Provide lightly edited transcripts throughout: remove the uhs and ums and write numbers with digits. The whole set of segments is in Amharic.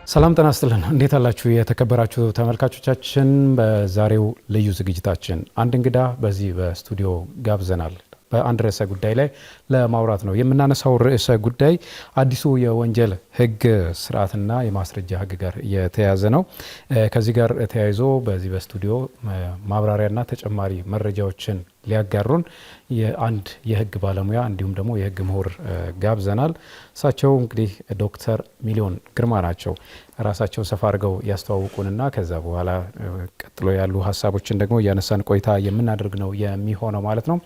ሰላም ጤና ይስጥልን። እንዴት አላችሁ የተከበራችሁ ተመልካቾቻችን? በዛሬው ልዩ ዝግጅታችን አንድ እንግዳ በዚህ በስቱዲዮ ጋብዘናል። በአንድ ርዕሰ ጉዳይ ላይ ለማውራት ነው። የምናነሳው ርዕሰ ጉዳይ አዲሱ የወንጀል ሕግ ስርዓትና የማስረጃ ሕግ ጋር የተያያዘ ነው። ከዚህ ጋር ተያይዞ በዚህ በስቱዲዮ ማብራሪያና ተጨማሪ መረጃዎችን ሊያጋሩን የአንድ የሕግ ባለሙያ እንዲሁም ደግሞ የሕግ ምሁር ጋብዘናል። እሳቸው እንግዲህ ዶክተር ሚሊዮን ግርማ ናቸው። ራሳቸውን ሰፋ አድርገው ያስተዋውቁንና ከዛ በኋላ ቀጥሎ ያሉ ሀሳቦችን ደግሞ እያነሳን ቆይታ የምናደርግ ነው የሚሆነው ማለት ነው።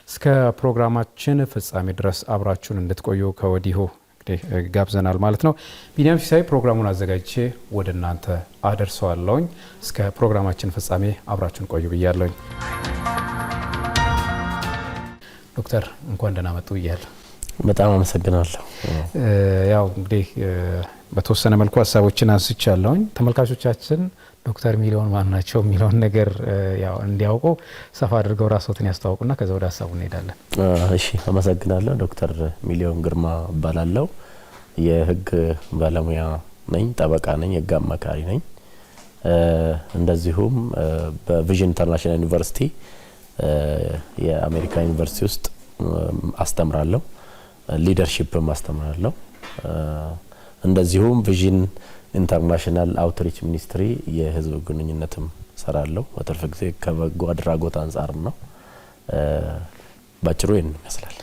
እስከ ፕሮግራማችን ፍጻሜ ድረስ አብራችሁን እንድትቆዩ ከወዲሁ እንግዲህ ጋብዘናል ማለት ነው። ቢኒያም ሲሳይ ፕሮግራሙን አዘጋጅቼ ወደ እናንተ አደርሰዋለሁኝ። እስከ ፕሮግራማችን ፍጻሜ አብራችሁን ቆዩ ብያለሁኝ። ዶክተር እንኳን ደህና መጡ ብያለሁ። በጣም አመሰግናለሁ። ያው እንግዲህ በተወሰነ መልኩ ሀሳቦችን አንስቻለሁኝ። ተመልካቾቻችን ዶክተር ሚሊዮን ማን ናቸው የሚለውን ነገር ያው እንዲያውቁ ሰፋ አድርገው ራስዎትን ያስተዋውቁና ከዛ ወደ ሀሳቡ እንሄዳለን። እሺ፣ አመሰግናለሁ። ዶክተር ሚሊዮን ግርማ እባላለሁ። የህግ ባለሙያ ነኝ፣ ጠበቃ ነኝ፣ የህግ አማካሪ ነኝ። እንደዚሁም በቪዥን ኢንተርናሽናል ዩኒቨርሲቲ የአሜሪካ ዩኒቨርሲቲ ውስጥ አስተምራለሁ፣ ሊደርሺፕም አስተምራለሁ። እንደዚሁም ቪዥን ኢንተርናሽናል አውትሪች ሚኒስትሪ የህዝብ ግንኙነትም ሰራለሁ። በትርፍ ጊዜ ከበጎ አድራጎት አንጻር ነው። ባጭሩ ይሄን ይመስላል።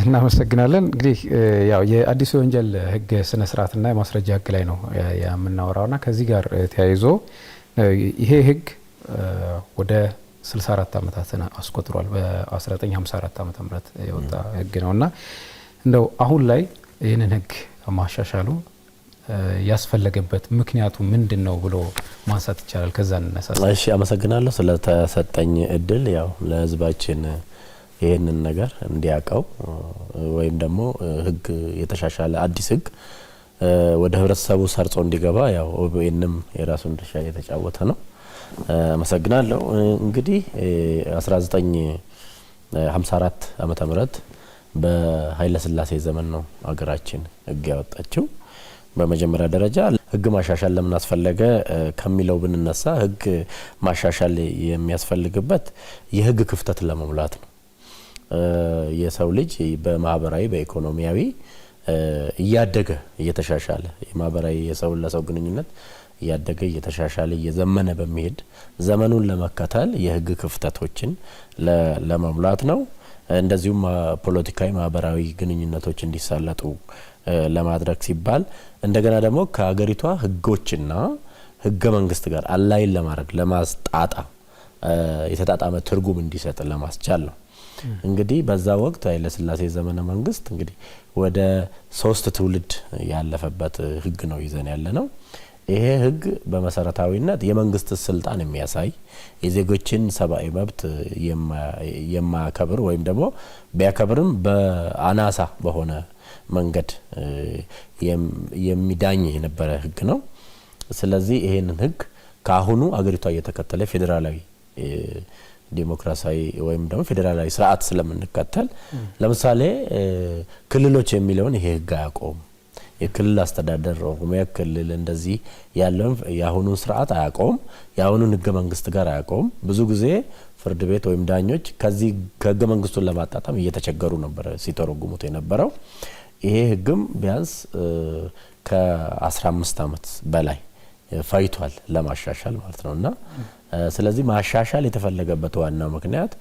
እናመሰግናለን። እንግዲህ ያው የአዲሱ የወንጀል ህግ ስነ ስርዓትና የማስረጃ ህግ ላይ ነው የምናወራውና ከዚህ ጋር ተያይዞ ይሄ ህግ ወደ 64 ዓመታትን አስቆጥሯል። በ1954 ዓመተ ምህረት የወጣ ህግ ነውና እንደው አሁን ላይ ይህንን ህግ ማሻሻሉ ያስፈለገበት ምክንያቱ ምንድነው ብሎ ማንሳት ይቻላል? ከዛ እንነሳ። እሺ፣ አመሰግናለሁ ስለተሰጠኝ እድል። ያው ለህዝባችን ይሄንን ነገር እንዲያቀው ወይም ደግሞ ህግ የተሻሻለ አዲስ ህግ ወደ ህብረተሰቡ ሰርጾ እንዲገባ ያው ኦቢኤንም የራሱን ድርሻ እየተጫወተ ነው። አመሰግናለሁ። እንግዲህ 1954 ዓመተ ምህረት በኃይለ ሥላሴ ዘመን ነው ሀገራችን ህግ ያወጣችው። በመጀመሪያ ደረጃ ህግ ማሻሻል ለምን አስፈለገ ከሚለው ብንነሳ ህግ ማሻሻል የሚያስፈልግበት የህግ ክፍተት ለመሙላት ነው። የሰው ልጅ በማህበራዊ በኢኮኖሚያዊ እያደገ እየተሻሻለ የማህበራዊ የሰው ለሰው ግንኙነት እያደገ እየተሻሻለ እየዘመነ በሚሄድ ዘመኑን ለመከተል የህግ ክፍተቶችን ለመሙላት ነው። እንደዚሁም ፖለቲካዊ ማህበራዊ ግንኙነቶች እንዲሳለጡ ለማድረግ ሲባል እንደገና ደግሞ ከሀገሪቷ ህጎችና ህገ መንግስት ጋር አላይን ለማድረግ ለማስጣጣ የተጣጣመ ትርጉም እንዲሰጥ ለማስቻል ነው። እንግዲህ በዛ ወቅት ኃይለ ሥላሴ ዘመነ መንግስት እንግዲህ ወደ 3 ትውልድ ያለፈበት ህግ ነው ይዘን ያለ ነው። ይሄ ህግ በመሰረታዊነት የመንግስት ስልጣን የሚያሳይ የዜጎችን ሰብአዊ መብት የማያከብር ወይም ደግሞ ቢያከብርም በአናሳ በሆነ መንገድ የሚዳኝ የነበረ ህግ ነው። ስለዚህ ይሄንን ህግ ካሁኑ አገሪቷ እየተከተለ ፌዴራላዊ ዲሞክራሲያዊ ወይም ደግሞ ፌዴራላዊ ስርዓት ስለምንከተል ለምሳሌ ክልሎች የሚለውን ይሄ ህግ አያቆም። የክልል አስተዳደር ኦሮሚያ ክልል እንደዚህ ያለውን የአሁኑን ስርዓት አያቆም። የአሁኑን ህገ መንግስት ጋር አያቆም። ብዙ ጊዜ ፍርድ ቤት ወይም ዳኞች ከዚህ ከህገ መንግስቱን ለማጣጣም እየተቸገሩ ነበር ሲተረጉሙት የነበረው። ይሄ ህግም ቢያንስ ከ15 ዓመት በላይ ፋይቷል ለማሻሻል ማለት ነውና ስለዚህ ማሻሻል የተፈለገበት ዋናው ምክንያት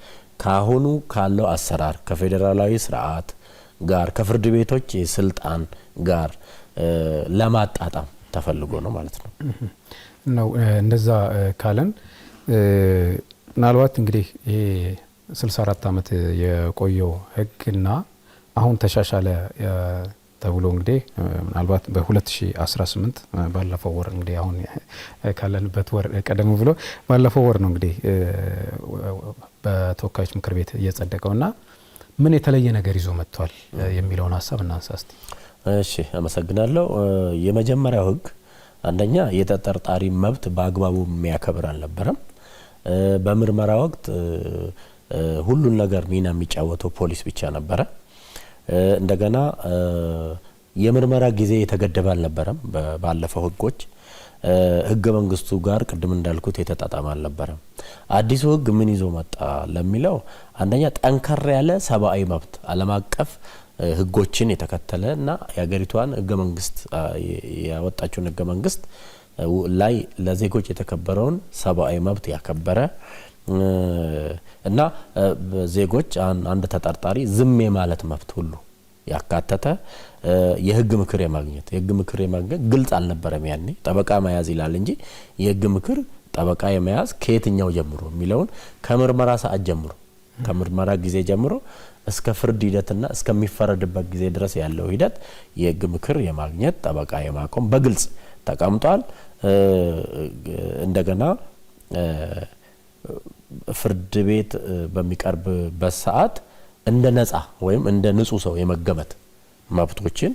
ካሁኑ ካለው አሰራር ከፌዴራላዊ ስርዓት ጋር ከፍርድ ቤቶች የስልጣን ጋር ለማጣጣም ተፈልጎ ነው ማለት ነው። እንደዛ ካለን ምናልባት እንግዲህ ይሄ 64 ዓመት የቆየው ህግና አሁን ተሻሻለ ተብሎ እንግዲህ ምናልባት በ2018 ባለፈው ወር እንግዲህ አሁን ካለንበት ወር ቀደም ብሎ ባለፈው ወር ነው እንግዲህ በተወካዮች ምክር ቤት እየጸደቀውና ምን የተለየ ነገር ይዞ መጥቷል የሚለውን ሀሳብ እናንሳ እስቲ። እሺ፣ አመሰግናለሁ። የመጀመሪያው ህግ አንደኛ የተጠርጣሪ መብት በአግባቡ የሚያከብር አልነበረም። በምርመራ ወቅት ሁሉን ነገር ሚና የሚጫወተው ፖሊስ ብቻ ነበረ። እንደገና የምርመራ ጊዜ የተገደበ አልነበረም። ባለፈው ህጎች ህገ መንግስቱ ጋር ቅድም እንዳልኩት የተጣጣመ አልነበረም። አዲሱ ህግ ምን ይዞ መጣ ለሚለው አንደኛ ጠንከር ያለ ሰብአዊ መብት ዓለም አቀፍ ህጎችን የተከተለና የሀገሪቷን ህገ መንግስት ያወጣችውን ህገ መንግስት ላይ ለዜጎች የተከበረውን ሰብአዊ መብት ያከበረ እና ዜጎች አንድ ተጠርጣሪ ዝም የማለት መብት ሁሉ ያካተተ የህግ ምክር የማግኘት ግልጽ አልነበረም። ያኔ ጠበቃ መያዝ ይላል እንጂ የህግ ምክር ጠበቃ የመያዝ ከየትኛው ጀምሮ የሚለውን ከምርመራ ሰዓት ጀምሮ ከምርመራ ጊዜ ጀምሮ እስከ ፍርድ ሂደትና እስከሚፈረድበት ጊዜ ድረስ ያለው ሂደት የህግ ምክር የማግኘት ጠበቃ የማቆም በግልጽ ተቀምጧል። እንደገና ፍርድ ቤት በሚቀርብበት ሰዓት እንደ ነጻ ወይም እንደ ንጹህ ሰው የመገመት መብቶችን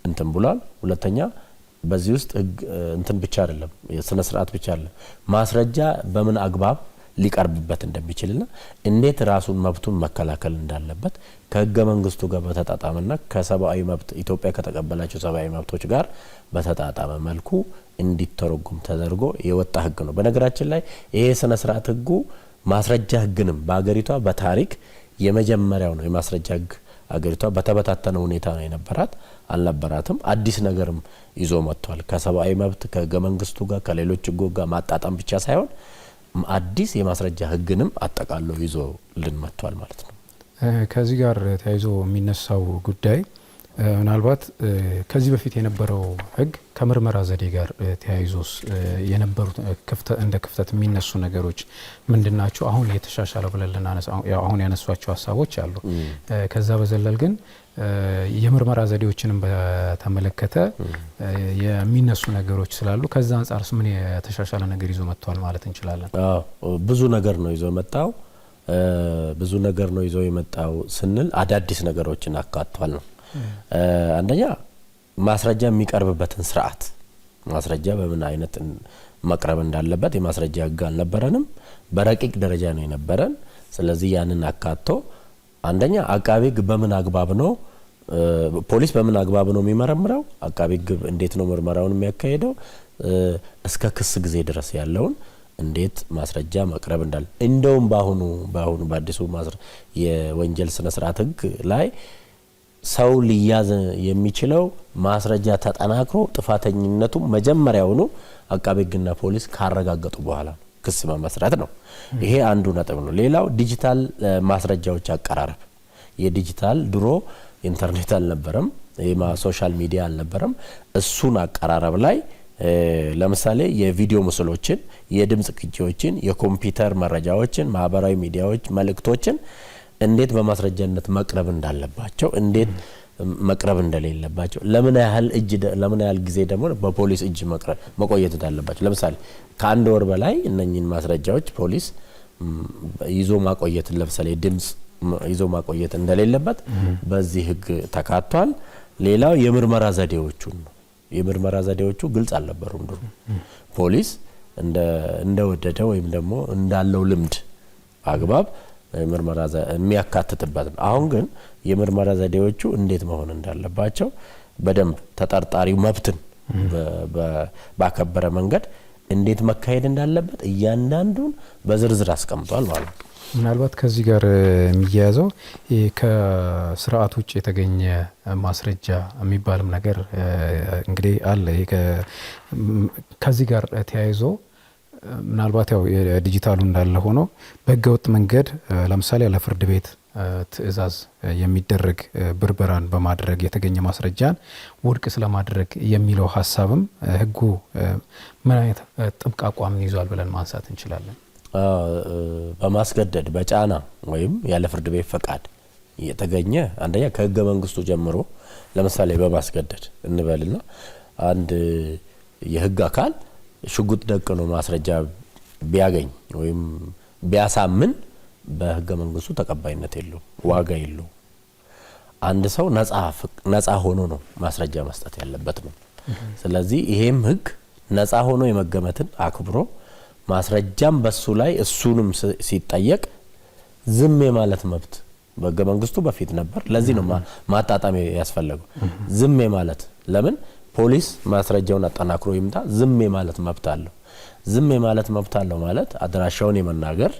እንትን ብሏል። ሁለተኛ በዚህ ውስጥ እንትን ብቻ አይደለም የስነ ስርዓት ብቻ አይደለም ማስረጃ በምን አግባብ ሊቀርብበት እንደሚችልና እንዴት ራሱን መብቱን መከላከል እንዳለበት ከህገ መንግስቱ ጋር በተጣጣመና ከሰብአዊ መብት ኢትዮጵያ ከተቀበላቸው ሰብአዊ መብቶች ጋር በተጣጣመ መልኩ እንዲተረጎም ተደርጎ የወጣ ህግ ነው። በነገራችን ላይ ይሄ ስነ ስርዓት ህጉ ማስረጃ ህግንም በአገሪቷ በታሪክ የመጀመሪያው ነው። የማስረጃ ህግ አገሪቷ በተበታተነ ሁኔታ ነው የነበራት አልነበራትም። አዲስ ነገርም ይዞ መጥቷል። ከሰብአዊ መብት ከህገ መንግስቱ ጋር ከሌሎች ህጎች ጋር ማጣጣም ብቻ ሳይሆን አዲስ የማስረጃ ህግንም አጠቃሎ ይዞ ልንመጥቷል ማለት ነው። ከዚህ ጋር ተያይዞ የሚነሳው ጉዳይ ምናልባት ከዚህ በፊት የነበረው ህግ ከምርመራ ዘዴ ጋር ተያይዞስ የነበሩት እንደ ክፍተት የሚነሱ ነገሮች ምንድናቸው? አሁን የተሻሻለ ብለን ልናነሳ አሁን ያነሷቸው ሀሳቦች አሉ። ከዛ በዘለል ግን የምርመራ ዘዴዎችንም በተመለከተ የሚነሱ ነገሮች ስላሉ ከዛ አንጻርስ ምን የተሻሻለ ነገር ይዞ መጥቷል ማለት እንችላለን? ብዙ ነገር ነው ይዞ መጣው። ብዙ ነገር ነው ይዞ የመጣው ስንል አዳዲስ ነገሮችን አካቷል ነው። አንደኛ ማስረጃ የሚቀርብበትን ስርዓት ማስረጃ በምን አይነት መቅረብ እንዳለበት የማስረጃ ህግ አልነበረንም። በረቂቅ ደረጃ ነው የነበረን። ስለዚህ ያንን አካቶ አንደኛ አቃቤ ህግ በምን አግባብ ነው ፖሊስ በምን አግባብ ነው የሚመረምረው፣ አቃቤ ህግ እንዴት ነው ምርመራውን የሚያካሂደው፣ እስከ ክስ ጊዜ ድረስ ያለውን እንዴት ማስረጃ መቅረብ እንዳለ እንደውም ባሁኑ በአዲሱ የወንጀል ስነ ስርዓት ህግ ላይ ሰው ሊያዝ የሚችለው ማስረጃ ተጠናክሮ ጥፋተኝነቱ መጀመሪያውኑ አቃቤ ህግና ፖሊስ ካረጋገጡ በኋላ ክስ መመስረት ነው። ይሄ አንዱ ነጥብ ነው። ሌላው ዲጂታል ማስረጃዎች አቀራረብ የዲጂታል ድሮ ኢንተርኔት አልነበረም፣ ሶሻል ሚዲያ አልነበረም። እሱን አቀራረብ ላይ ለምሳሌ የቪዲዮ ምስሎችን፣ የድምጽ ቅጂዎችን፣ የኮምፒውተር መረጃዎችን፣ ማህበራዊ ሚዲያዎች መልእክቶችን እንዴት በማስረጃነት መቅረብ እንዳለባቸው እንዴት መቅረብ እንደሌለባቸው ለምን ያህል ጊዜ ደግሞ በፖሊስ እጅ መቆየት እንዳለባቸው ለምሳሌ ከአንድ ወር በላይ እነኚህን ማስረጃዎች ፖሊስ ይዞ ማቆየት ለምሳሌ ድምጽ ይዞ ማቆየት እንደሌለበት በዚህ ህግ ተካቷል። ሌላው የምርመራ ዘዴዎቹን ነው። የምርመራ ዘዴዎቹ ግልጽ አልነበሩም። ድሮ ፖሊስ እንደወደደ ወይም ደግሞ እንዳለው ልምድ አግባብ ምርመራ የሚያካትትበት ነው። አሁን ግን የምርመራ ዘዴዎቹ እንዴት መሆን እንዳለባቸው በደንብ ተጠርጣሪው መብትን ባከበረ መንገድ እንዴት መካሄድ እንዳለበት እያንዳንዱን በዝርዝር አስቀምጧል ማለት ነው። ምናልባት ከዚህ ጋር የሚያያዘው ከስርዓት ውጭ የተገኘ ማስረጃ የሚባልም ነገር እንግዲህ አለ። ከዚህ ጋር ተያይዞ ምናልባት ያው የዲጂታሉ እንዳለ ሆኖ በህገወጥ መንገድ ለምሳሌ ያለ ፍርድ ቤት ትዕዛዝ የሚደረግ ብርበራን በማድረግ የተገኘ ማስረጃን ውድቅ ስለማድረግ የሚለው ሀሳብም ህጉ ምን አይነት ጥብቅ አቋም ይዟል ብለን ማንሳት እንችላለን? በማስገደድ በጫና ወይም ያለ ፍርድ ቤት ፈቃድ የተገኘ አንደኛ ከህገ መንግስቱ ጀምሮ ለምሳሌ በማስገደድ እንበልና አንድ የህግ አካል ሽጉጥ ደቅኖ ማስረጃ ቢያገኝ ወይም ቢያሳምን በህገ መንግስቱ ተቀባይነት የለው፣ ዋጋ የለው። አንድ ሰው ነፃ ሆኖ ነው ማስረጃ መስጠት ያለበት ነው። ስለዚህ ይሄም ህግ ነፃ ሆኖ የመገመትን አክብሮ ማስረጃም በሱ ላይ እሱንም ሲጠየቅ ዝም የማለት መብት በሕገ መንግስቱ በፊት ነበር። ለዚህ ነው ማጣጣም ያስፈልገው። ዝም ማለት ለምን ፖሊስ ማስረጃውን አጠናክሮ ይምጣ ዝም ማለት መብት አለው። ዝም ማለት መብት አለው ማለት አድራሻውን የመናገር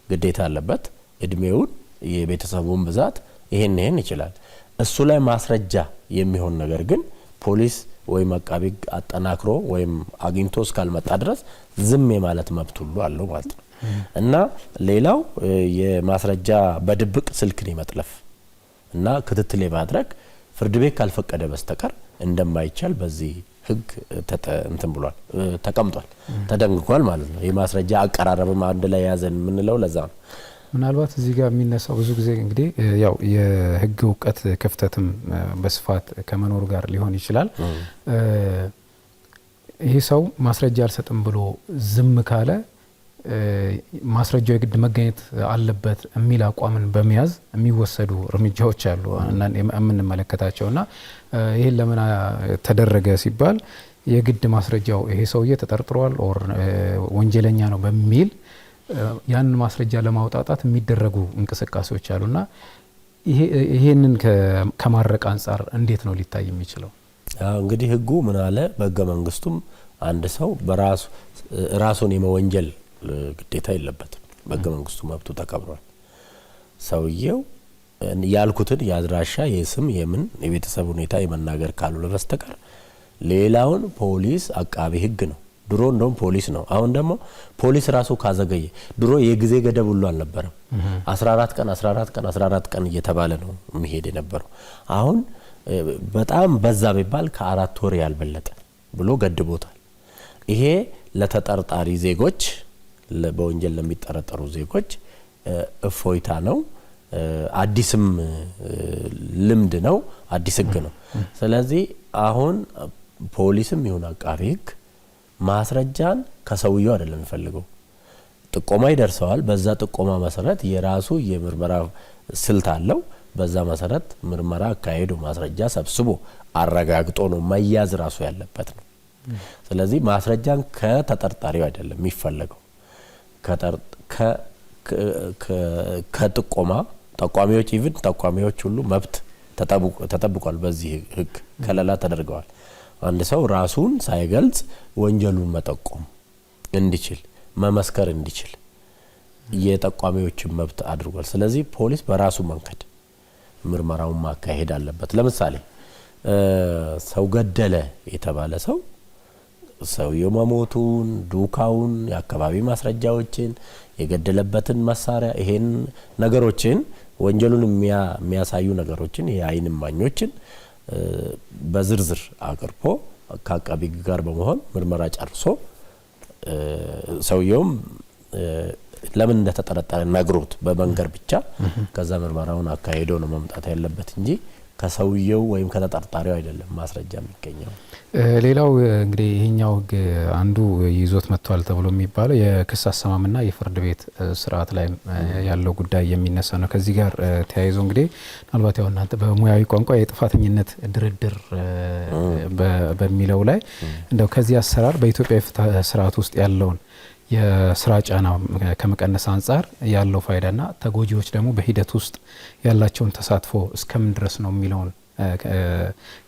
ግዴታ አለበት። እድሜውን፣ የቤተሰቡን ብዛት ይሄን ይችላል። እሱ ላይ ማስረጃ የሚሆን ነገር ግን ፖሊስ ወይም አቃቢ አጠናክሮ ወይም አግኝቶ እስካልመጣ ድረስ ዝም ማለት መብት ሁሉ አለው ማለት ነው። እና ሌላው የማስረጃ በድብቅ ስልክን መጥለፍ እና ክትትል ማድረግ ፍርድ ቤት ካልፈቀደ በስተቀር እንደማይቻል በዚህ ሕግ እንትን ብሏል፣ ተቀምጧል፣ ተደንግጓል ማለት ነው። የማስረጃ አቀራረብም አንድ ላይ ያዘን የምንለው ለዛ ነው። ምናልባት እዚህ ጋር የሚነሳው ብዙ ጊዜ እንግዲህ ያው የሕግ እውቀት ክፍተትም በስፋት ከመኖሩ ጋር ሊሆን ይችላል። ይሄ ሰው ማስረጃ አልሰጥም ብሎ ዝም ካለ ማስረጃው የግድ መገኘት አለበት የሚል አቋምን በመያዝ የሚወሰዱ እርምጃዎች አሉ የምንመለከታቸውና ይሄን ለምን ተደረገ ሲባል የግድ ማስረጃው ይሄ ሰውዬ ተጠርጥሯል ኦር ወንጀለኛ ነው በሚል ያን ማስረጃ ለማውጣጣት የሚደረጉ እንቅስቃሴዎች አሉና ይሄንን ከማረቅ አንጻር እንዴት ነው ሊታይ የሚችለው? እንግዲህ ሕጉ ምን አለ? በሕገ መንግስቱም አንድ ሰው በራሱ ራሱን የመወንጀል ግዴታ የለበትም። በሕገ መንግስቱ መብቱ ተከብሯል። ሰውየው ያልኩትን የአድራሻ የስም የምን የቤተሰብ ሁኔታ የመናገር ካልሆነ በስተቀር ሌላውን ፖሊስ አቃቢ ሕግ ነው። ድሮ እንደውም ፖሊስ ነው። አሁን ደግሞ ፖሊስ ራሱ ካዘገየ ድሮ የጊዜ ገደብ ሁሉ አልነበረም። 14 ቀን እየተባለ ነው የሚሄድ የነበረው። አሁን በጣም በዛ ቢባል ከ4 ወር ያልበለጠ ብሎ ገድቦታል። ይሄ ለተጠርጣሪ ዜጎች በወንጀል ለሚጠረጠሩ ዜጎች እፎይታ ነው። አዲስም ልምድ ነው። አዲስ ሕግ ነው። ስለዚህ አሁን ፖሊስም ይሁን አቃቢ ሕግ ማስረጃን ከሰውየው አይደለም የሚፈልገው። ጥቆማ ይደርሰዋል። በዛ ጥቆማ መሰረት የራሱ የምርመራ ስልት አለው። በዛ መሰረት ምርመራ አካሄዱ ማስረጃ ሰብስቦ አረጋግጦ ነው መያዝ ራሱ ያለበት ነው። ስለዚህ ማስረጃን ከተጠርጣሪው አይደለም የሚፈልገው። ከጥቆማ ጠቋሚዎች ኢቭን ጠቋሚዎች ሁሉ መብት ተጠብቋል። በዚህ ሕግ ከለላ ተደርገዋል። አንድ ሰው ራሱን ሳይገልጽ ወንጀሉን መጠቆም እንዲችል መመስከር እንዲችል የጠቋሚዎችን መብት አድርጓል። ስለዚህ ፖሊስ በራሱ መንገድ ምርመራውን ማካሄድ አለበት። ለምሳሌ ሰው ገደለ የተባለ ሰው ሰውየው መሞቱን፣ ዱካውን፣ የአካባቢ ማስረጃዎችን፣ የገደለበትን መሳሪያ ይሄን ነገሮችን ወንጀሉን የሚያሳዩ ነገሮችን የአይን እማኞችን በዝርዝር አቅርቦ ከአቃቢ ጋር በመሆን ምርመራ ጨርሶ ሰውየውም ለምን እንደተጠረጠረ ነግሮት በመንገር ብቻ ከዛ ምርመራውን አካሄዶ ነው መምጣት ያለበት እንጂ ከሰውየው ወይም ከተጠርጣሪው አይደለም ማስረጃ የሚገኘው። ሌላው እንግዲህ ይሄኛው ሕግ አንዱ ይዞት መጥቷል ተብሎ የሚባለው የክስ አሰማምና የፍርድ ቤት ስርዓት ላይ ያለው ጉዳይ የሚነሳ ነው። ከዚህ ጋር ተያይዞ እንግዲህ ምናልባት ያው እናንተ በሙያዊ ቋንቋ የጥፋተኝነት ድርድር በሚለው ላይ እንደው ከዚህ አሰራር በኢትዮጵያ የፍትህ ስርዓት ውስጥ ያለውን የስራ ጫና ከመቀነስ አንጻር ያለው ፋይዳና ተጎጂዎች ደግሞ በሂደት ውስጥ ያላቸውን ተሳትፎ እስከምን ድረስ ነው የሚለውን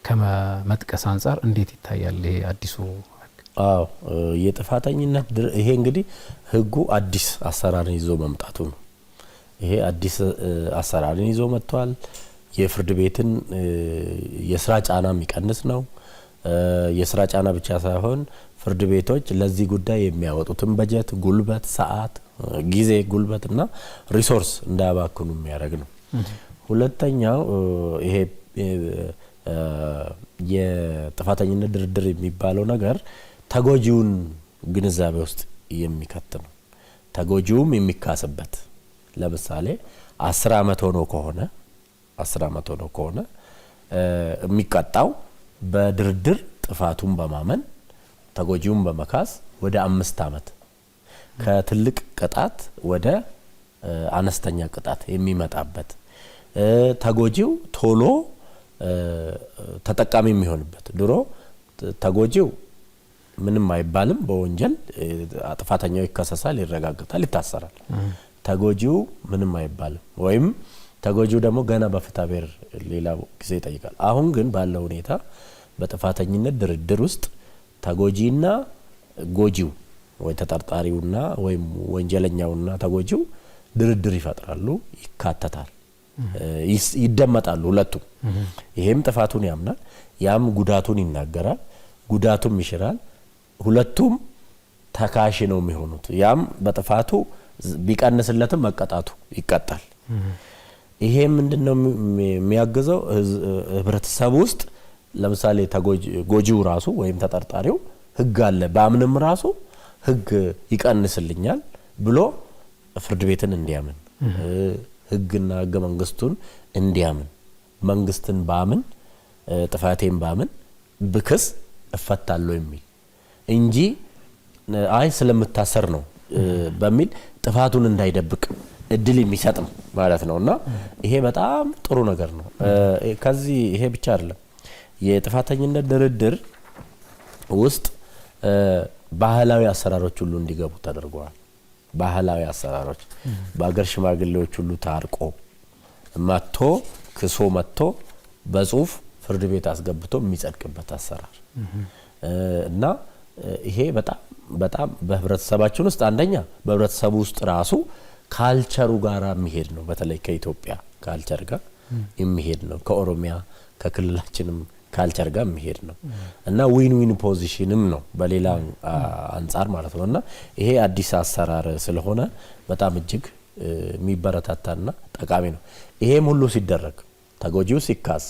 ከመጥቀስ አንጻር እንዴት ይታያል ይሄ አዲሱ ሕግ? አዎ የጥፋተኝነት ይሄ እንግዲህ ሕጉ አዲስ አሰራርን ይዞ መምጣቱ ነው። ይሄ አዲስ አሰራርን ይዞ መጥቷል። የፍርድ ቤትን የስራ ጫና የሚቀንስ ነው። የስራ ጫና ብቻ ሳይሆን ፍርድ ቤቶች ለዚህ ጉዳይ የሚያወጡትን በጀት፣ ጉልበት፣ ሰዓት፣ ጊዜ፣ ጉልበት እና ሪሶርስ እንዳያባክኑ የሚያደርግ ነው። ሁለተኛው ይሄ የጥፋተኝነት ድርድር የሚባለው ነገር ተጎጂውን ግንዛቤ ውስጥ የሚከት ነው። ተጎጂውም የሚካስበት ለምሳሌ 10 ዓመት ሆኖ ከሆነ የሚቀጣው በድርድር ጥፋቱን በማመን ተጎጂውን በመካስ ወደ 5 ዓመት ከትልቅ ቅጣት ወደ አነስተኛ ቅጣት የሚመጣበት ተጎጂው ቶሎ ተጠቃሚ የሚሆንበት። ድሮ ተጎጂው ምንም አይባልም፣ በወንጀል ጥፋተኛው ይከሰሳል፣ ይረጋገጣል፣ ይታሰራል። ተጎጂው ምንም አይባልም ወይም ተጎጂው ደግሞ ገና በፍትሐ ብሔር ሌላ ጊዜ ይጠይቃል። አሁን ግን ባለው ሁኔታ በጥፋተኝነት ድርድር ውስጥ ተጎጂና ጎጂው ወይ ተጠርጣሪውና ወይም ወንጀለኛውና ተጎጂው ድርድር ይፈጥራሉ፣ ይካተታል፣ ይደመጣሉ ሁለቱም። ይሄም ጥፋቱን ያምናል፣ ያም ጉዳቱን ይናገራል፣ ጉዳቱም ይሽራል። ሁለቱም ተካሽ ነው የሚሆኑት። ያም በጥፋቱ ቢቀንስለትም መቀጣቱ ይቀጣል። ይሄ ምንድነው የሚያግዘው? ህብረተሰብ ውስጥ ለምሳሌ ጎጂው ራሱ ወይም ተጠርጣሪው ህግ አለ ባምንም ራሱ ህግ ይቀንስልኛል ብሎ ፍርድ ቤትን እንዲያምን ህግና ህገ መንግስቱን እንዲያምን መንግስትን ባምን ጥፋቴን ባምን ብክስ እፈታለሁ የሚል እንጂ አይ ስለምታሰር ነው በሚል ጥፋቱን እንዳይደብቅ እድል የሚሰጥ ነው ማለት ነውና ይሄ በጣም ጥሩ ነገር ነው። ከዚህ ይሄ ብቻ አይደለም። የጥፋተኝነት ድርድር ውስጥ ባህላዊ አሰራሮች ሁሉ እንዲገቡ ተደርገዋል። ባህላዊ አሰራሮች በአገር ሽማግሌዎች ሁሉ ታርቆ መጥቶ ክሶ መጥቶ በጽሁፍ ፍርድ ቤት አስገብቶ የሚጸድቅበት አሰራር እና ይሄ በጣም በህብረተሰባችን ውስጥ አንደኛ በህብረተሰቡ ውስጥ ራሱ ካልቸሩ ጋር የሚሄድ ነው። በተለይ ከኢትዮጵያ ካልቸር ጋር የሚሄድ ነው። ከኦሮሚያ ከክልላችንም ካልቸር ጋር የሚሄድ ነው እና ዊን ዊን ፖዚሽንም ነው በሌላ አንፃር ማለት ነውና ይሄ አዲስ አሰራር ስለሆነ በጣም እጅግ የሚበረታታና ጠቃሚ ነው። ይሄም ሁሉ ሲደረግ ተጎጂው ሲካስ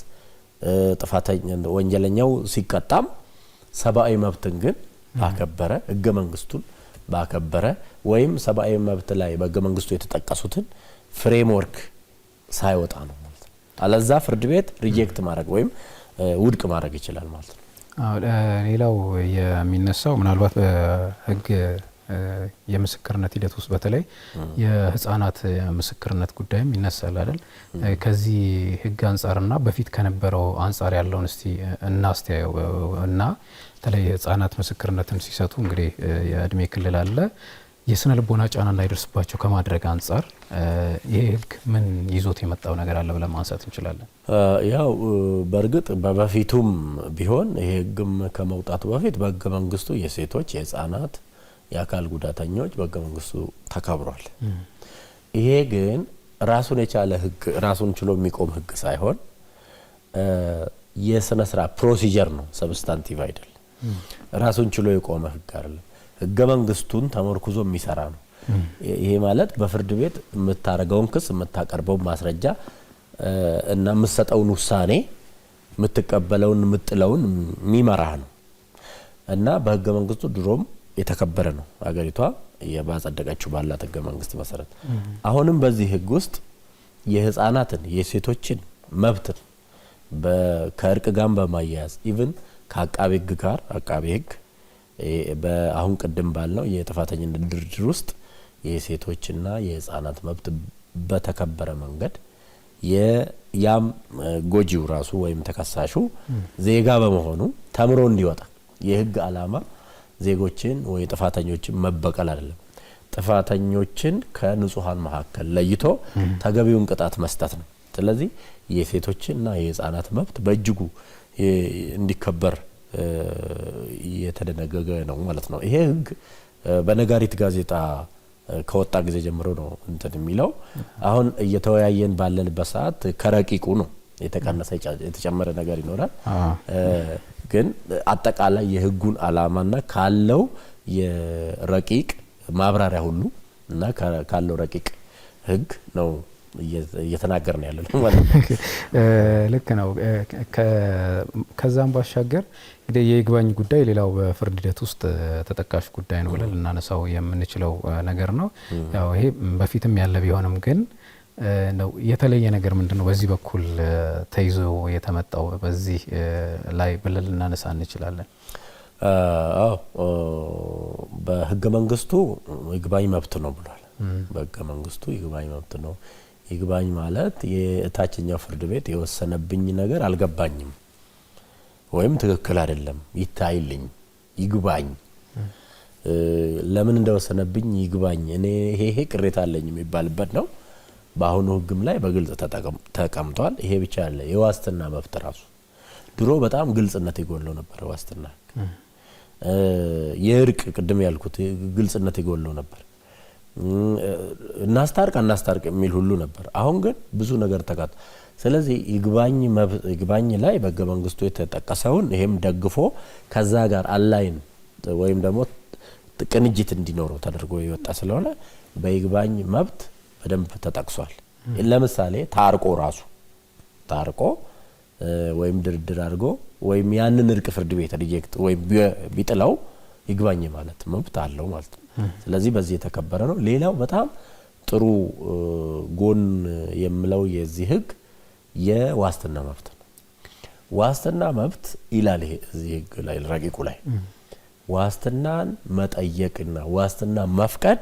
ጥፋተኛ ወንጀለኛው ሲቀጣም ሰብአዊ መብትን ግን ባከበረ ህገ መንግስቱን ባከበረ ወይም ሰብአዊ መብት ላይ በህገ መንግስቱ የተጠቀሱትን ፍሬምወርክ ሳይወጣ ነው ማለት ነው። አለዛ ፍርድ ቤት ሪጀክት ማድረግ ወይም ውድቅ ማድረግ ይችላል ማለት ነው። ሌላው የሚነሳው ምናልባት በህግ የምስክርነት ሂደት ውስጥ በተለይ የህፃናት ምስክርነት ጉዳይም ይነሳል አይደል? ከዚህ ህግ አንፃርና በፊት ከነበረው አንፃር ያለውን እስቲ እናስተያየው እና በተለይ ህፃናት ምስክርነትን ሲሰጡ እንግዲህ የእድሜ ክልል አለ የስነ ልቦና ጫና እንዳይደርስባቸው ከማድረግ አንፃር ይሄ ህግ ምን ይዞት የመጣው ነገር አለ ብለን ማንሳት እንችላለን? ያው በእርግጥ በፊቱም ቢሆን ይሄ ህግም ከመውጣቱ በፊት በህገ መንግስቱ የሴቶች የህፃናት የአካል ጉዳተኞች በህገ መንግስቱ ተከብሯል። ይሄ ግን ራሱን የቻለ ህግ ራሱን ችሎ የሚቆም ህግ ሳይሆን የስነ ስርዓት ፕሮሲጀር ነው፣ ሰብስታንቲቭ አይደለም። ራሱን ችሎ የቆመ ህግ አይደለም። ህገ መንግስቱን ተመርኩዞ የሚሰራ ነው። ይሄ ማለት በፍርድ ቤት የምታረገውን ክስ የምታቀርበውን ማስረጃ እና የምትሰጠውን ውሳኔ የምትቀበለውን የምጥለውን የሚመራህ ነው እና በህገ መንግስቱ ድሮም የተከበረ ነው። አገሪቷ የባጸደቀችው ባላት ህገ መንግስት መሰረት አሁንም በዚህ ህግ ውስጥ የህፃናትን የሴቶችን መብትን ከእርቅ ጋር በማያያዝ ኢቭን ከአቃቤ ህግ ጋር አቃቤ ህግ በአሁን ቅድም ባልነው የጥፋተኝነት ድርድር ውስጥ የሴቶችና የህፃናት መብት በተከበረ መንገድ ያም ጎጂው ራሱ ወይም ተከሳሹ ዜጋ በመሆኑ ተምሮ እንዲወጣ የህግ ዓላማ ዜጎችን ወይ ጥፋተኞችን መበቀል አይደለም። ጥፋተኞችን ከንጹሃን መካከል ለይቶ ተገቢውን ቅጣት መስጠት ነው። ስለዚህ የሴቶችና የህፃናት መብት በእጅጉ እንዲከበር የተደነገገ ነው ማለት ነው። ይሄ ህግ በነጋሪት ጋዜጣ ከወጣ ጊዜ ጀምሮ ነው እንትን የሚለው። አሁን እየተወያየን ባለንበት ሰዓት ከረቂቁ ነው የተቀነሰ የተጨመረ ነገር ይኖራል። ግን አጠቃላይ የህጉን ዓላማና ካለው የረቂቅ ማብራሪያ ሁሉ እና ካለው ረቂቅ ህግ ነው እየተናገርን ያለነው ማለት ነው። ልክ ነው። ከዛም ባሻገር እንግዲህ የይግባኝ ጉዳይ ሌላው በፍርድ ሂደት ውስጥ ተጠቃሽ ጉዳይ ነው ብለን ልናነሳው የምንችለው ነገር ነው። ያው ይሄ በፊትም ያለ ቢሆንም ግን ነው የተለየ ነገር ምንድነው በዚህ በኩል ተይዞ የተመጣው በዚህ ላይ ብለን ልናነሳ እንችላለን? በህገ መንግስቱ ይግባኝ መብት ነው ብሏል። በህገ መንግስቱ ይግባኝ መብት ነው። ይግባኝ ማለት የታችኛው ፍርድ ቤት የወሰነብኝ ነገር አልገባኝም ወይም ትክክል አይደለም ይታይልኝ ይግባኝ፣ ለምን እንደወሰነብኝ ይግባኝ፣ እኔ ይሄ ቅሬታ አለኝ የሚባልበት ነው። በአሁኑ ህግም ላይ በግልጽ ተቀምጧል። ይሄ ብቻ ያለ የዋስትና መብት ራሱ ድሮ በጣም ግልጽነት ይጎለው ነበር። ዋስትና የእርቅ ቅድም ያልኩት ግልጽነት ይጎለው ነበር። እናስታርቅ የሚል ሁሉ ነበር። አሁን ግን ብዙ ነገር ተካት። ስለዚህ ይግባኝ ላይ በህገ መንግስቱ የተጠቀሰውን ይሄም ደግፎ ከዛ ጋር አላይን ወይም ደግሞ ቅንጅት እንዲኖረው ተደርጎ ይወጣ ስለሆነ በይግባኝ መብት በደንብ ተጠቅሷል። ለምሳሌ ታርቆ ወይም ድርድር አድርጎ ወይም ያንን እርቅ ፍርድ ቤት ሪጀክት ወይም ቢጥለው ይግባኝ ማለት መብት አለው ማለት ነው። ስለዚህ በዚህ የተከበረ ነው። ሌላው በጣም ጥሩ ጎን የምለው የዚህ ህግ የዋስትና መብት ነው። ዋስትና መብት ይላል ይሄ እዚህ ህግ ላይ ረቂቁ ላይ ዋስትናን መጠየቅና ዋስትና መፍቀድ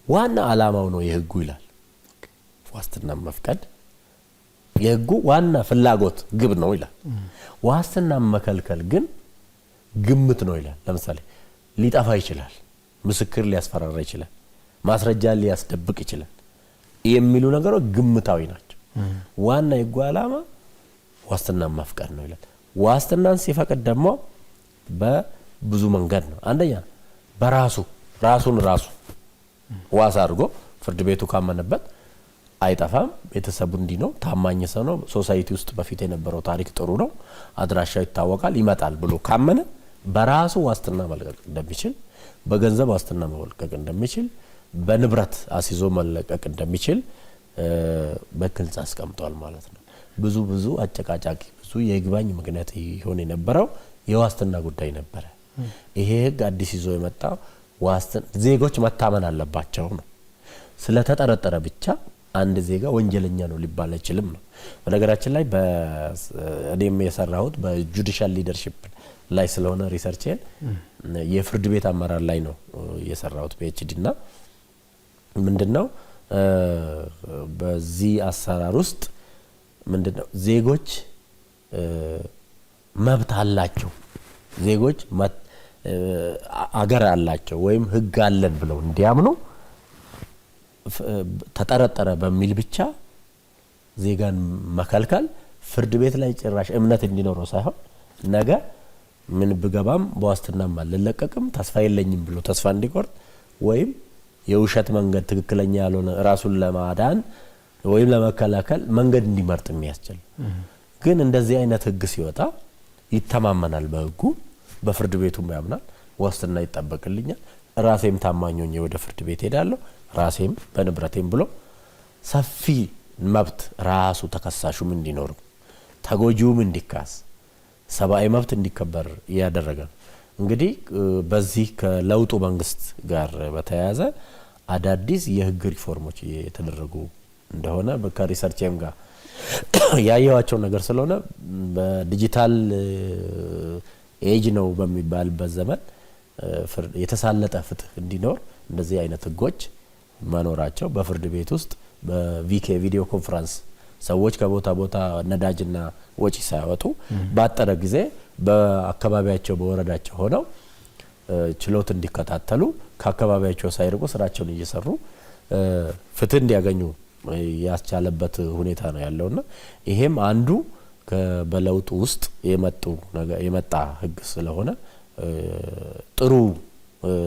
ዋና ዓላማው ነው የህጉ ይላል። ዋስትና መፍቀድ የህጉ ዋና ፍላጎት ግብ ነው ይላል። ዋስትና መከልከል ግን ግምት ነው ይላል። ለምሳሌ ሊጠፋ ይችላል፣ ምስክር ሊያስፈራራ ይችላል፣ ማስረጃ ሊያስደብቅ ይችላል የሚሉ ነገሮች ግምታዊ ናቸው። ዋና የህጉ ዓላማ ዋስትና መፍቀድ ነው ይላል። ዋስትናን ሲፈቅድ ደግሞ በብዙ መንገድ ነው። አንደኛ ራሱን ዋስ አድርጎ ፍርድ ቤቱ ካመነበት አይጠፋም፣ ቤተሰቡ እንዲህ ነው፣ ታማኝ ሰው ነው፣ ሶሳይቲ ውስጥ በፊት የነበረው ታሪክ ጥሩ ነው፣ አድራሻው ይታወቃል፣ ይመጣል ብሎ ካመነ በራሱ ዋስትና መልቀቅ እንደሚችል፣ በገንዘብ ዋስትና መልቀቅ እንደሚችል፣ በንብረት አስይዞ መልቀቅ እንደሚችል በግልጽ አስቀምጧል ማለት ነው። ብዙ አጨቃጫቂ ብዙ የይግባኝ ምክንያት ይሆን የነበረው የዋስትና ጉዳይ ነበረ። ይሄ ህግ አዲስ ይዞ የመጣው ዜጎች መታመን አለባቸው ነው። ስለተጠረጠረ ብቻ አንድ ዜጋ ወንጀለኛ ነው ሊባል አይችልም ነው። በነገራችን ላይ እኔም የሰራሁት በጁዲሻል ሊደርሺፕ ላይ ስለሆነ ሪሰርቼን የፍርድ ቤት አመራር ላይ ነው የሰራሁት ፒኤችዲ እና ምንድነው በዚህ አሰራር ውስጥ ምንድነው ዜጎች መብት አላቸው፣ ዜጎች አገር አላቸው ወይም ህግ አለን ብለው እንዲያምኑ ተጠረጠረ በሚል ብቻ ዜጋን መከልከል ፍርድ ቤት ላይ ጭራሽ እምነት እንዲኖረው ሳይሆን ነገ ምን ብገባም በዋስትናም አልለቀቅም ተስፋ የለኝም ብሎ ተስፋ እንዲቆርጥ ወይም የውሸት መንገድ ትክክለኛ ያልሆነ ራሱን ለማዳን ወይም ለመከላከል መንገድ እንዲመርጥ የሚያስችል ግን እንደዚህ አይነት ህግ ሲወጣ ይተማመናል በህጉ፣ በፍርድ ቤቱም ያምናል፣ ዋስትና ይጠበቅልኛል፣ ራሴም ታማኝ ሆኜ ወደ ፍርድ ቤት ሄዳለሁ፣ ራሴም በንብረቴም ብሎ ሰፊ መብት ራሱ ተከሳሹም እንዲኖር ተጎጂውም እንዲካስ ሰብአዊ መብት እንዲከበር ያደረገ እንግዲህ በዚህ ከለውጡ መንግስት ጋር በተያያዘ አዳዲስ የህግ ሪፎርሞች የተደረጉ እንደሆነ ከሪሰርችም ጋር ያየዋቸው ነገር ስለሆነ በዲጂታል ኤጅ ነው በሚባልበት ዘመን የተሳለጠ ፍትህ እንዲኖር እንደዚህ አይነት ህጎች መኖራቸው በፍርድ ቤት ውስጥ በቪኬ ቪዲዮ ኮንፈረንስ ሰዎች ከቦታ ቦታ ነዳጅና ወጪ ሳይወጡ ባጠረ ጊዜ በአካባቢያቸው በወረዳቸው ሆነው ችሎት እንዲከታተሉ ከአካባቢያቸው ሳይርቁ ስራቸውን እየሰሩ ፍትህ እንዲያገኙ ያስቻለበት ሁኔታ ነው ያለውና ይሄም አንዱ በለውጡ ውስጥ የመጣ ህግ ስለሆነ ጥሩ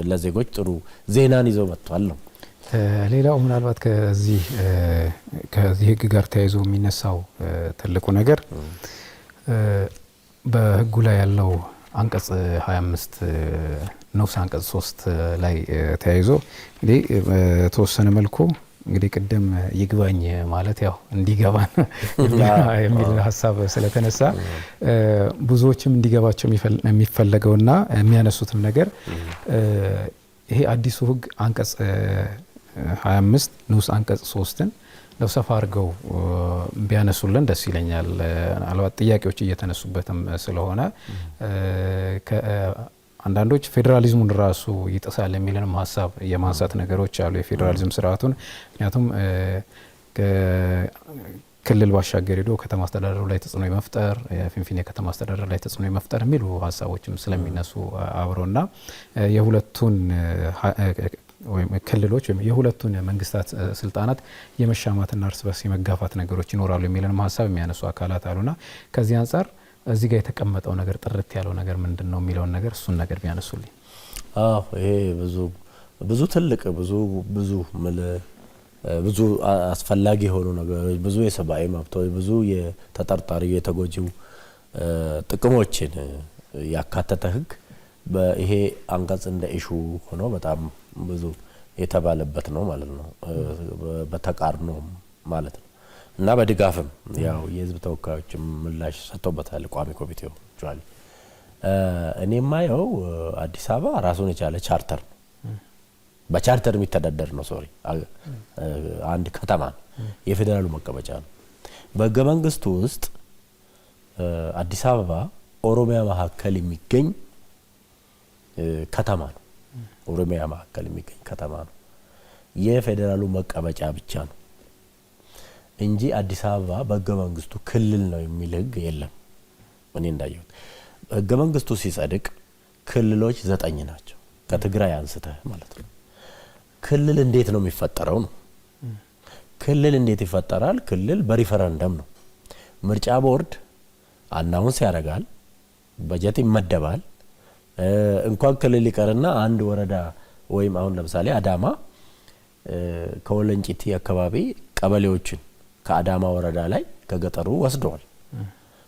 ለዜጎች ጥሩ ዜናን ይዘው መጥቷል ነው። ሌላው ምናልባት ከዚህ ህግ ጋር ተያይዞ የሚነሳው ትልቁ ነገር በህጉ ላይ ያለው አንቀጽ 25 ንዑስ አንቀጽ 3 ላይ ተያይዞ እንግዲህ በተወሰነ መልኩ እንግዲህ ቅድም ይግባኝ ማለት ያው እንዲገባን የሚል ሀሳብ ስለተነሳ ብዙዎችም እንዲገባቸው የሚፈለገውና የሚያነሱትም ነገር ይሄ አዲሱ ህግ አንቀጽ 25 ንዑስ አንቀጽ 3ን ለሰፋ አድርገው ቢያነሱልን ደስ ይለኛል። ምናልባት ጥያቄዎች እየተነሱበትም ስለሆነ አንዳንዶች ፌዴራሊዝሙን ራሱ ይጥሳል የሚልንም ሀሳብ የማንሳት ነገሮች አሉ። የፌዴራሊዝም ስርዓቱን ምክንያቱም ክልል ባሻገር ሄዶ ከተማ አስተዳደሩ ላይ ተጽዕኖ የመፍጠር የፊንፊኔ ከተማ አስተዳደር ላይ ተጽዕኖ የመፍጠር የሚሉ ሀሳቦችም ስለሚነሱ አብረውና የሁለቱን ወይም ክልሎች ወይም የሁለቱን መንግስታት ስልጣናት የመሻማትና እርስ በርስ የመጋፋት ነገሮች ይኖራሉ የሚልን ሀሳብ የሚያነሱ አካላት አሉና ከዚህ አንጻር እዚህ ጋር የተቀመጠው ነገር ጥርት ያለው ነገር ምንድነው የሚለውን ነገር እሱን ነገር ቢያነሱልኝ። ይሄ ብዙ ትልቅ ብዙ አስፈላጊ የሆኑ ነገሮች፣ ብዙ የሰብአዊ መብቶች፣ ብዙ የተጠርጣሪ የተጎጂው ጥቅሞችን ያካተተ ህግ ይሄ አንቀጽ እንደ ኢሹ ሆኖ በጣም ብዙ የተባለበት ነው ማለት ነው። በተቃርኖ ማለት ነው እና በድጋፍም ያው የህዝብ ተወካዮች ምላሽ ሰጥቶበታል ቋሚ ኮሚቴው ጇል። እኔ ማየው አዲስ አበባ ራሱን የቻለ ቻርተር ነው፣ በቻርተር የሚተዳደር ነው። አንድ ከተማ ነው፣ የፌዴራሉ መቀመጫ ነው። በህገ መንግስቱ ውስጥ አዲስ አበባ ኦሮሚያ መካከል የሚገኝ ከተማ ነው። ኦሮሚያ መካከል የሚገኝ ከተማ ነው። የፌዴራሉ መቀመጫ ብቻ ነው እንጂ አዲስ አበባ በህገ መንግስቱ ክልል ነው የሚል ህግ የለም። እኔ እንዳየሁት ህገ መንግስቱ ሲጸድቅ ክልሎች 9 ናቸው፣ ከትግራይ አንስተህ ማለት ነው። ክልል እንዴት ነው የሚፈጠረው ነው? ክልል እንዴት ይፈጠራል? ክልል በሪፈረንደም ነው። ምርጫ ቦርድ አናውንስ ያደርጋል፣ በጀት ይመደባል። እንኳን ክልል ይቀርና አንድ ወረዳ ወይም አሁን ለምሳሌ አዳማ ከወለንጪቲ አካባቢ ቀበሌዎችን ከአዳማ ወረዳ ላይ ከገጠሩ ወስደዋል።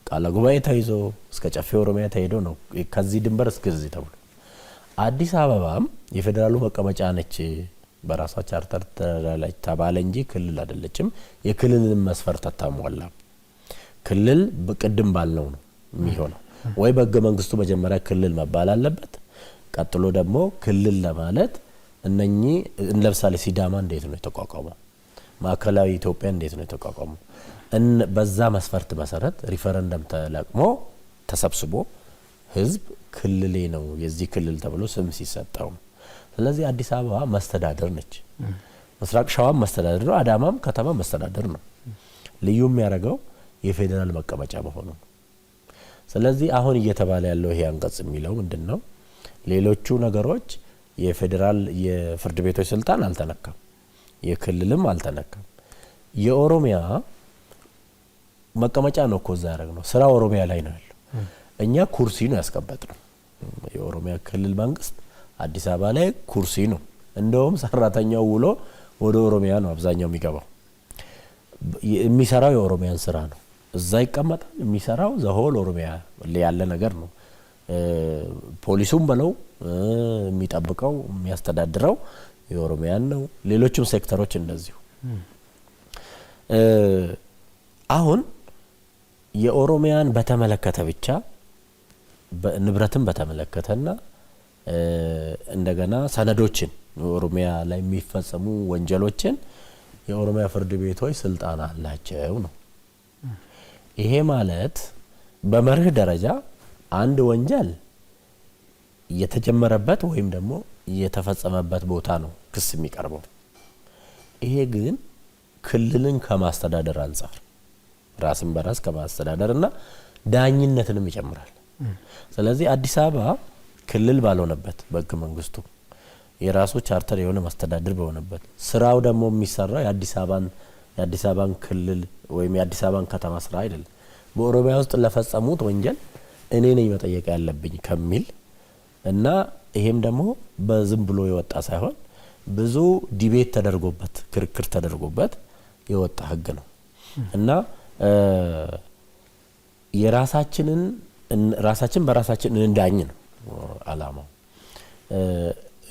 ቃለ ጉባኤ ተይዞ እስከ ጨፌ ኦሮሚያ ተሄዶ ነው ከዚህ ድንበር እስከዚህ ተብሎ። አዲስ አበባም የፌዴራሉ መቀመጫ ነች፣ በራሷ ቻርተር ተላላች ተባለ እንጂ ክልል አይደለችም። የክልልን መስፈርት አታሟላ። ክልል በቅድም ባልነው ነው የሚሆነው። ወይ በህገ መንግስቱ መጀመሪያ ክልል መባል አለበት። ቀጥሎ ደግሞ ክልል ለማለት እነኚህ ለምሳሌ ሲዳማ እንዴት ነው የተቋቋመው? ማዕከላዊ ኢትዮጵያ እንዴት ነው የተቋቋመው? በዛ መስፈርት መሰረት ሪፈረንደም ተለቅሞ ተሰብስቦ ህዝብ ክልሌ ነው የዚህ ክልል ተብሎ ስም ሲሰጠው። ስለዚህ አዲስ አበባ መስተዳደር ነች። ምስራቅ ሸዋም መስተዳደር ነው፣ አዳማም ከተማ መስተዳደር ነው። ልዩ የሚያደርገው የፌዴራል መቀመጫ መሆኑ ነው። ስለዚህ አሁን እየተባለ ያለው ይሄ አንቀጽ የሚለው ምንድነው? ሌሎቹ ነገሮች የፌዴራል የፍርድ ቤቶች ስልጣን አልተነካም፣ የክልልም አልተነካም። የኦሮሚያ መቀመጫ ነው እኮ እዛ ያደረግነው፣ ስራ ኦሮሚያ ላይ ነው ያለው። እኛ ኩርሲ ነው ያስቀመጥነው። የኦሮሚያ ክልል መንግስት አዲስ አበባ ላይ ኩርሲ ነው። እንደውም ሰራተኛው ውሎ ወደ ኦሮሚያ ነው አብዛኛው የሚገባው። የሚሰራው የኦሮሚያን ስራ ነው፣ እዛ ይቀመጣል። የሚሰራው ዘሆል ኦሮሚያ ያለ ነገር ነው። ፖሊሱም በለው የሚጠብቀው የሚያስተዳድረው የኦሮሚያን ነው። ሌሎችም ሴክተሮች እንደዚሁ። አሁን የኦሮሚያን በተመለከተ ብቻ ንብረትን በተመለከተና እንደገና ሰነዶችን ኦሮሚያ ላይ የሚፈጸሙ ወንጀሎችን የኦሮሚያ ፍርድ ቤቶች ስልጣን አላቸው ነው። ይሄ ማለት በመርህ ደረጃ አንድ ወንጀል የተጀመረበት ወይም ደግሞ የተፈጸመበት ቦታ ነው ክስ የሚቀርበው። ይሄ ግን ክልልን ከማስተዳደር አንፃር ራስን በራስ ከማስተዳደርና ዳኝነትንም ይጨምራል። ስለዚህ አዲስ አበባ ክልል ባልሆነበት በህገ መንግስቱ የራሱ ቻርተር የሆነ ማስተዳደር በሆነበት ስራው ደግሞ የሚሰራው የአዲስ አበባን ክልል ወይም የአዲስ አበባን ከተማ ስራ አይደለም። በኦሮሚያ ውስጥ ለፈጸሙት ወንጀል እኔ ነኝ መጠየቅ ያለብኝ ከሚል እና ይሄም ደግሞ በዝም ብሎ የወጣ ሳይሆን ብዙ ዲቤት ተደርጎበት ክርክር ተደርጎበት የወጣ ህግ ነው እና ራሳችን በራሳችን እንዳኝ ነው አላማው።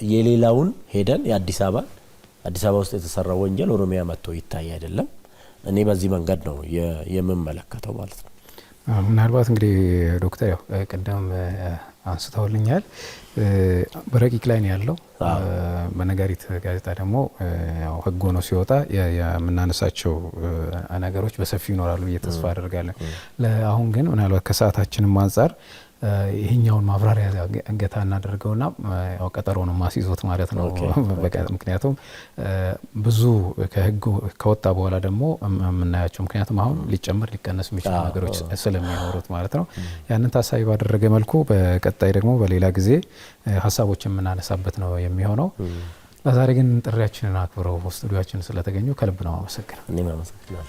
የሌላውን ሄደን የአዲስ አበባ ውስጥ የተሰራው ወንጀል ኦሮሚያ መጥቶ ይታይ አይደለም። እኔ በዚህ መንገድ ነው የምመለከተው ማለት ነው። ምናልባት እንግዲህ ዶክተር ያው ቀደም አንስተውልኛል በረቂቅ ላይ ነው ያለው። በነጋሪት ጋዜጣ ደግሞ ያው ህግ ሆኖ ሲወጣ የምናነሳቸው ነገሮች በሰፊው ይኖራሉ ብዬ ተስፋ አደርጋለሁ። አሁን ግን ምናልባት ከሰዓታችንም አንጻር ይሄኛውን ማብራሪያ እንገታ እናደርገውና ያው ቀጠሮ ነው ማስይዞት ማለት ነው። ምክንያቱም ብዙ ከህግ ከወጣ በኋላ ደግሞ የምናያቸው ምክንያቱም አሁን ሊጨምር ሊቀነስ የሚችሉ ነገሮች ስለሚኖሩት ማለት ነው። ያንን ታሳቢ ባደረገ መልኩ በቀጣይ ደግሞ በሌላ ጊዜ ሀሳቦች የምናነሳበት ነው የሚሆነው። ለዛሬ ግን ጥሪያችንን አክብረው ስቱዲዮአችን ስለተገኙ ከልብ ነው አመሰግናለሁ። እኔም አመሰግናለሁ።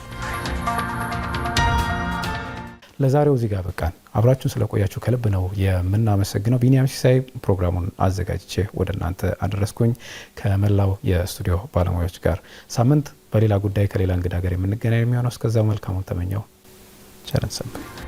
ለዛሬው እዚህ ጋር በቃን። አብራችሁን ስለቆያችሁ ከልብ ነው የምናመሰግነው። ቢኒያም ሲሳይ ፕሮግራሙን አዘጋጅቼ ወደ እናንተ አደረስኩኝ ከመላው የስቱዲዮ ባለሙያዎች ጋር። ሳምንት በሌላ ጉዳይ ከሌላ እንግዳ ጋር የምንገናኝ የሚሆነው። እስከዛው መልካሙን ተመኘው። ቸር እንሰንብት።